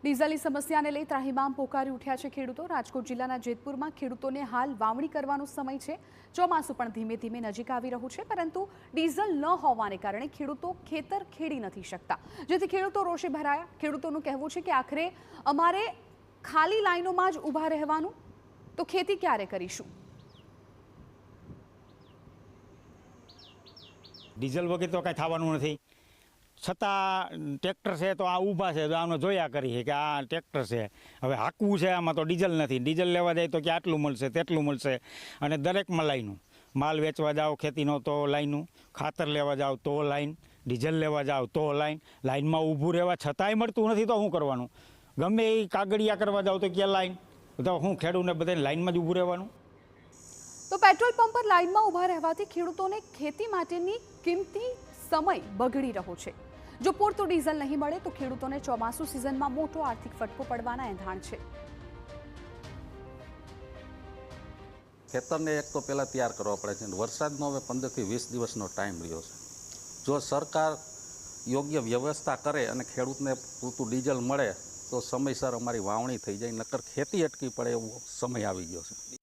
ડીઝલની સમસ્યાને લઈ ત્રાહિમામ પોકારી ઉઠ્યા છે ખેડૂતો। રાજકોટ જિલ્લાના જેતપુરમાં ખેડૂતોને હાલ વાવણી કરવાનો સમય છે। ચોમાસું પણ ધીમે ધીમે નજીક આવી રહ્યું છે, પરંતુ ડીઝલ ન હોવાને કારણે ખેડૂતો ખેતર ખેડી નથી શકતા, જેથી ખેડૂતો રોષે ભરાયા। ખેડૂતોનું કહેવું છે કે આખરે અમારે ખાલી લાઈનોમાં જ ઊભા રહેવાનું, તો ખેતી ક્યારે કરીશું? ડીઝલ વગર તો કાંઈ થવાનું નથી, છતાં ટ્રેક્ટર છે તો આ ઊભા છે, તો આમને જોયા કરીએ કે આ ટ્રેક્ટર છે, હવે હાંકવું છે, આમાં તો ડીઝલ નથી। ડીઝલ લેવા જાય તો કે આટલું મળશે તેટલું મળશે, અને દરેકમાં લાઈનું, માલ વેચવા જાઓ ખેતીનો તો લાઈનું, ખાતર લેવા જાઓ તો લાઈન, ડીઝલ લેવા જાઓ તો લાઈનમાં ઊભું રહેવા છતાંય મળતું નથી, તો શું કરવાનું? ગમે એ કાગળિયા કરવા જાઓ તો ક્યાં લાઈન, તો હું ખેડૂતને બધાને લાઈનમાં જ ઊભું રહેવાનું। તો પેટ્રોલ પંપ પર લાઈનમાં ઊભા રહેવાથી ખેડૂતોને ખેતી માટેની કિંમતી સમય બગડી રહ્યો છે। જો પૂરતું ડીઝલ નહીં મળે તો ખેડૂતોને ચોમાસુ સિઝનમાં મોટો આર્થિક ફટકો પડવાના એંધાણ છે। ખેતરને એક તો પહેલાં તૈયાર કરવા પડે છે, વરસાદનો હવે 15 થી 20 દિવસનો ટાઈમ રહ્યો છે। જો સરકાર યોગ્ય વ્યવસ્થા કરે અને ખેડૂતને પૂરતું ડીઝલ મળે તો સમયસર અમારી વાવણી થઈ જાય, નકર ખેતી અટકી પડે એવો સમય આવી ગયો છે।